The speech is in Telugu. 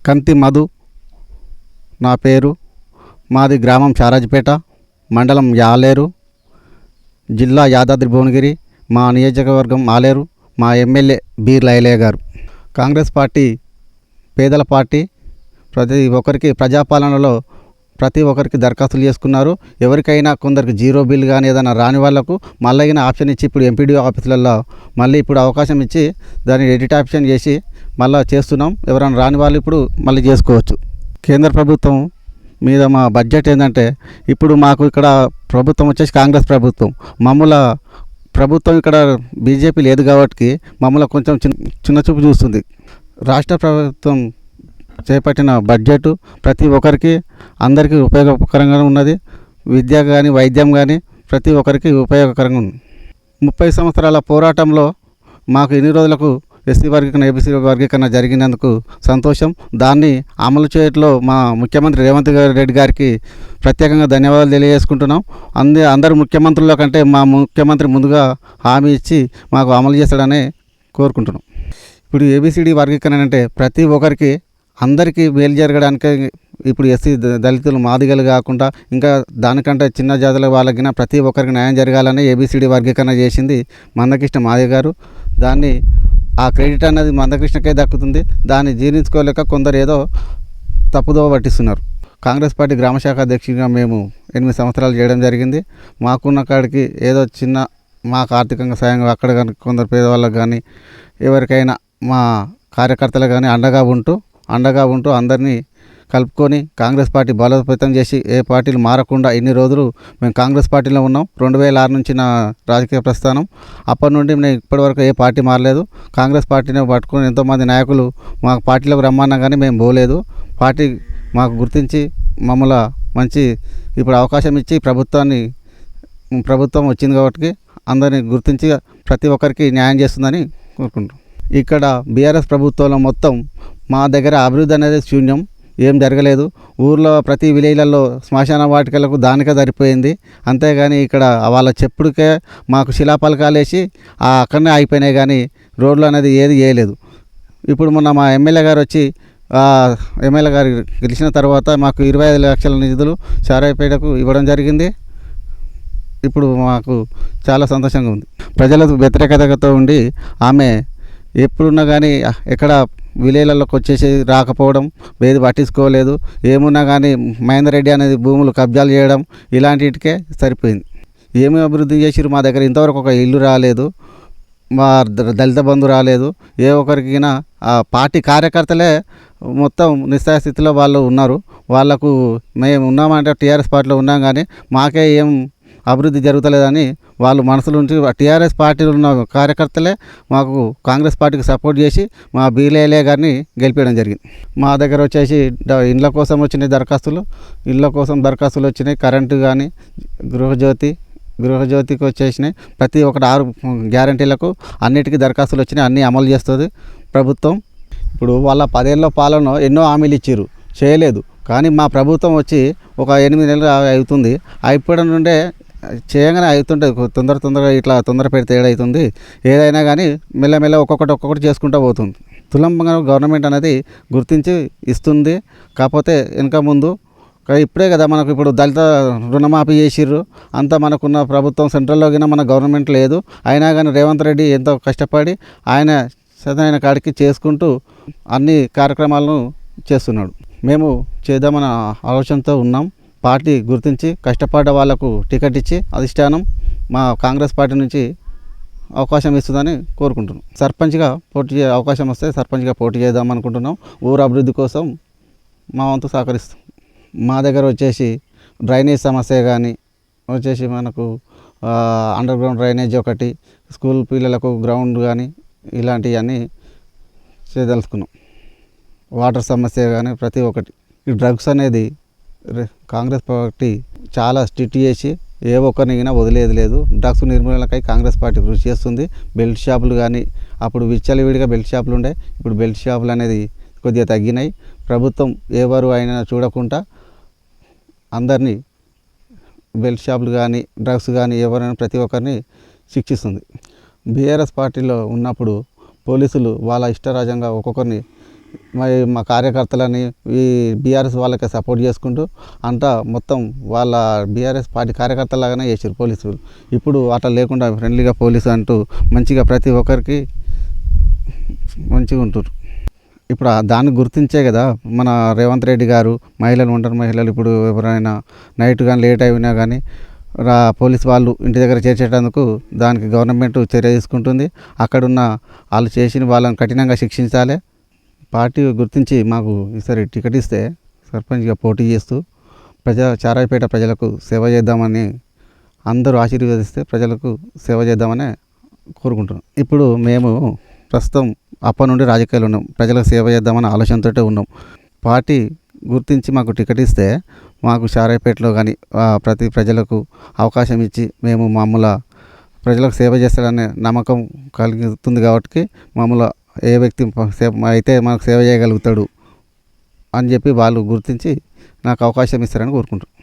కంతి మధు నా పేరు. మాది గ్రామం చారాజపేట, మండలం యాలేరు, జిల్లా యాదాద్రి భువనగిరి, మా నియోజకవర్గం ఆలేరు. మా ఎమ్మెల్యే బీర్ల ఐలయ్య గారు. కాంగ్రెస్ పార్టీ పేదల పార్టీ. ప్రతి ఒక్కరికి ప్రజాపాలనలో ప్రతి ఒక్కరికి దరఖాస్తులు చేసుకున్నారు. ఎవరికైనా కొందరికి జీరో బిల్ కానీ ఏదైనా రాని వాళ్ళకు మళ్ళీ ఆప్షన్ ఇచ్చి ఇప్పుడు ఎంపీడీఓ ఆఫీసులలో మళ్ళీ ఇప్పుడు అవకాశం ఇచ్చి దాన్ని ఎడిట్ ఆప్షన్ చేసి మళ్ళీ చేస్తున్నాం. ఎవరైనా రాని వాళ్ళు ఇప్పుడు మళ్ళీ చేసుకోవచ్చు. కేంద్ర ప్రభుత్వం మీద మా బడ్జెట్ ఏంటంటే, ఇప్పుడు మాకు ఇక్కడ ప్రభుత్వం వచ్చేసి కాంగ్రెస్ ప్రభుత్వం. మమ్మల్ని ప్రభుత్వం ఇక్కడ బీజేపీ లేదు కాబట్టి మమ్మల్ని కొంచెం చిన్న చూపు చూస్తుంది. రాష్ట్ర ప్రభుత్వం చేపట్టిన బడ్జెట్ ప్రతి ఒక్కరికి అందరికీ ఉపయోగకరంగా ఉన్నది. విద్య కానీ వైద్యం కానీ ప్రతి ఒక్కరికి ఉపయోగకరంగా ఉంది. 30 సంవత్సరాల పోరాటంలో మాకు ఇన్ని రోజులకు ఎస్సీ వర్గీకరణ ఏబీసీ వర్గీకరణ జరిగినందుకు సంతోషం. దాన్ని అమలు చేయడంలో మా ముఖ్యమంత్రి రేవంత్ రెడ్డి గారికి ప్రత్యేకంగా ధన్యవాదాలు తెలియజేసుకుంటున్నాం. అందరు ముఖ్యమంత్రుల కంటే మా ముఖ్యమంత్రి ముందుగా హామీ ఇచ్చి మాకు అమలు చేస్తాడని కోరుకుంటున్నాం. ఇప్పుడు ఏబీసీడీ వర్గీకరణ అంటే ప్రతి ఒక్కరికి అందరికీ మేలు జరగడానికి, ఇప్పుడు ఎస్సీ దళితులు మాదిగలు కాకుండా ఇంకా దానికంటే చిన్న జాతుల వాళ్ళకి ప్రతి ఒక్కరికి న్యాయం జరగాలని ఏబీసీడీ వర్గీకరణ చేసింది మందకృష్ణ మాదిగ గారు. దాన్ని ఆ క్రెడిట్ అనేది మందకృష్ణకే దక్కుతుంది. దాన్ని జీర్ణించుకోలేక కొందరు ఏదో తప్పుదోవ పట్టిస్తున్నారు. కాంగ్రెస్ పార్టీ గ్రామశాఖ అధ్యక్షుడిగా మేము 8 సంవత్సరాలు చేయడం జరిగింది. మాకున్న కాడికి ఏదో చిన్న మాకు ఆర్థికంగా సాయం అక్కడ కానీ కొందరు పేదవాళ్ళకి కానీ ఎవరికైనా మా కార్యకర్తలు కానీ అండగా ఉంటూ అందరినీ కలుపుకొని కాంగ్రెస్ పార్టీ బలోపేతం చేసి ఏ పార్టీలు మారకుండా ఇన్ని రోజులు మేము కాంగ్రెస్ పార్టీలో ఉన్నాం. 2006 నుంచి నా రాజకీయ ప్రస్థానం. అప్పటి నుండి నేను ఇప్పటివరకు ఏ పార్టీ మారలేదు. కాంగ్రెస్ పార్టీని పట్టుకుని ఎంతోమంది నాయకులు మా పార్టీలోకి రమ్మన్నా కానీ మేము పోలేదు. పార్టీ మాకు గుర్తించి మమ్మల్ని మంచి ఇప్పుడు అవకాశం ఇచ్చి ప్రభుత్వం వచ్చింది కాబట్టి అందరినీ గుర్తించి ప్రతి ఒక్కరికి న్యాయం చేస్తుందని కోరుకుంటున్నాం. ఇక్కడ బీఆర్ఎస్ ప్రభుత్వంలో మొత్తం మా దగ్గర అభివృద్ధి అనేది శూన్యం, ఏం జరగలేదు. ఊర్లో ప్రతి విలేజ్లలో శ్మశాన వాటికలకు దానికే సరిపోయింది. అంతేగాని ఇక్కడ వాళ్ళ చెప్పుడికే మాకు శిలాపలకాలు వేసి అక్కడనే అయిపోయినాయి కానీ రోడ్లు అనేది ఏది వేయలేదు. ఇప్పుడు మొన్న మా ఎమ్మెల్యే గారు వచ్చి ఎమ్మెల్యే గారు గెలిచిన తర్వాత మాకు 25 లక్షల నిధులు చారాయిపేటకు ఇవ్వడం జరిగింది. ఇప్పుడు మాకు చాలా సంతోషంగా ఉంది. ప్రజలకు వ్యతిరేకతతో ఉండి ఆమె ఎప్పుడున్నా కానీ ఎక్కడ విలేజ్లలోకి వచ్చేసి రాకపోవడం, ఏది పట్టించుకోలేదు. ఏమున్నా కానీ మహేందర్ రెడ్డి అనేది భూములు కబ్జాలు చేయడం ఇలాంటికే సరిపోయింది. ఏమి అభివృద్ధి చేసిరు? మా దగ్గర ఇంతవరకు ఒక ఇల్లు రాలేదు, మా దళిత బంధు రాలేదు. ఏ ఒక్కరికైనా ఆ పార్టీ కార్యకర్తలే మొత్తం నిస్సహాయ స్థితిలో వాళ్ళు ఉన్నారు. వాళ్ళకు మేము ఉన్నామంటే టీఆర్ఎస్ పార్టీలో ఉన్నాం కానీ మాకే ఏం అభివృద్ధి జరుగుతలేదని వాళ్ళు మనసులో ఉంచి టీఆర్ఎస్ పార్టీలో ఉన్న కార్యకర్తలే మాకు కాంగ్రెస్ పార్టీకి సపోర్ట్ చేసి మా బీర్ల గారిని గెలిపించడం జరిగింది. మా దగ్గర వచ్చేసి ఇళ్ళ కోసం వచ్చినాయి దరఖాస్తులు వచ్చినాయి. కరెంటు కానీ గృహజ్యోతికి వచ్చేసినాయి. ప్రతి ఒక్కటి 6 గ్యారంటీలకు అన్నిటికీ దరఖాస్తులు వచ్చినాయి. అన్నీ అమలు చేస్తుంది ప్రభుత్వం. ఇప్పుడు వాళ్ళ 10 ఏళ్ళ పాలన ఎన్నో హామీలు ఇచ్చారు, చేయలేదు. కానీ మా ప్రభుత్వం వచ్చి ఒక 8 నెలలు అవుతుంది. అయిపోవడం నుండే చేయగానే అవుతుంటుంది. తొందరగా ఇట్లా తొందర పెడితే ఏడవుతుంది. ఏదైనా కానీ మెల్లమెల్ల ఒక్కొక్కటి చేసుకుంటూ పోతుంది. తులంబంగా గవర్నమెంట్ అనేది గుర్తించి ఇస్తుంది. కాకపోతే వెనక ముందు ఇప్పుడే కదా మనకు ఇప్పుడు దళిత రుణమాఫీ చేసిర్రు. అంతా మనకున్న ప్రభుత్వం సెంట్రల్లో కింద మన గవర్నమెంట్ లేదు. అయినా కానీ రేవంత్ రెడ్డి ఎంతో కష్టపడి ఆయన సరైన కాడికి చేసుకుంటూ అన్ని కార్యక్రమాలను చేస్తున్నాడు. మేము చేద్దామన్న ఆలోచనతో ఉన్నాం. పార్టీ గుర్తించి కష్టపడ్డ వాళ్లకు టికెట్ ఇచ్చి అధిష్టానం మా కాంగ్రెస్ పార్టీ నుంచి అవకాశం ఇస్తుందని కోరుకుంటున్నాం. సర్పంచ్గా అవకాశం వస్తే సర్పంచ్గా పోటీ చేద్దాం అనుకుంటున్నాం. ఊరు అభివృద్ధి కోసం మా వంతు సహకరిస్తాం. మా దగ్గర వచ్చేసి డ్రైనేజ్ సమస్య కానీ వచ్చేసి మనకు అండర్ గ్రౌండ్ డ్రైనేజ్ ఒకటి, స్కూల్ పిల్లలకు గ్రౌండ్ కానీ ఇలాంటివన్నీ చేయదలుచుకున్నాం. వాటర్ సమస్య కానీ ప్రతి ఒక్కటి. ఈ డ్రగ్స్ అనేది కాంగ్రెస్ పార్టీ చాలా స్ట్రిక్ట్ చేసి ఏ ఒక్కరినైనా వదిలేది లేదు. డ్రగ్స్ నిర్మూలనకై కాంగ్రెస్ పార్టీ కృషి చేస్తుంది. బెల్ట్ షాపులు కానీ అప్పుడు విచ్చలవిడిగా బెల్ట్ షాపులు ఉండే, ఇప్పుడు బెల్ట్ షాపులు అనేది కొద్దిగా తగ్గినాయి. ప్రభుత్వం ఎవరు అయినా చూడకుండా అందరినీ బెల్ట్ షాపులు కానీ డ్రగ్స్ కానీ ఎవరైనా ప్రతి ఒక్కరిని శిక్షిస్తుంది. బీఆర్ఎస్ పార్టీలో ఉన్నప్పుడు పోలీసులు వాళ్ళ ఇష్టరాజ్యంగా ఒక్కొక్కరిని మరి మా కార్యకర్తలని ఈ బీఆర్ఎస్ వాళ్ళకి సపోర్ట్ చేసుకుంటూ అంతా మొత్తం వాళ్ళ బీఆర్ఎస్ పార్టీ కార్యకర్తలాగానే చేసారు పోలీసులు. ఇప్పుడు అట్లా లేకుండా ఫ్రెండ్లీగా పోలీసు అంటూ మంచిగా ప్రతి ఒక్కరికి మంచిగా ఉంటారు. ఇప్పుడు దాన్ని గుర్తించే కదా మన రేవంత్ రెడ్డి గారు ఒంటరి మహిళలు ఇప్పుడు ఎవరైనా నైట్ కానీ లేట్ అయినా కానీ పోలీస్ వాళ్ళు ఇంటి దగ్గర చేర్చేటందుకు దానికి గవర్నమెంట్ చర్య తీసుకుంటుంది. అక్కడున్న వాళ్ళు చేసిన వాళ్ళని కఠినంగా శిక్షించాలి. పార్టీ గుర్తించి మాకు ఈసారి టికెట్ ఇస్తే సర్పంచ్గా పోటీ చేస్తూ చారాయిపేట ప్రజలకు సేవ చేద్దామని అందరూ ఆశీర్వదిస్తే ప్రజలకు సేవ చేద్దామని కోరుకుంటున్నాం. ఇప్పుడు మేము ప్రస్తుతం అప్పటి నుండి రాజకీయాలు ఉన్నాం. ప్రజలకు సేవ చేద్దామని ఆలోచనతో ఉన్నాం. పార్టీ గుర్తించి మాకు టికెట్ ఇస్తే మాకు చారాయిపేటలో కానీ ప్రతి ప్రజలకు అవకాశం ఇచ్చి మేము మామూలు ప్రజలకు సేవ చేస్తాడనే నమ్మకం కలుగుతుంది. కాబట్టి మామూలు ఏ వ్యక్తి అయితే మనకు సేవ చేయగలుగుతాడు అని చెప్పి వాళ్ళు గుర్తించి నాకు అవకాశం ఇస్తారని కోరుకుంటున్నాను.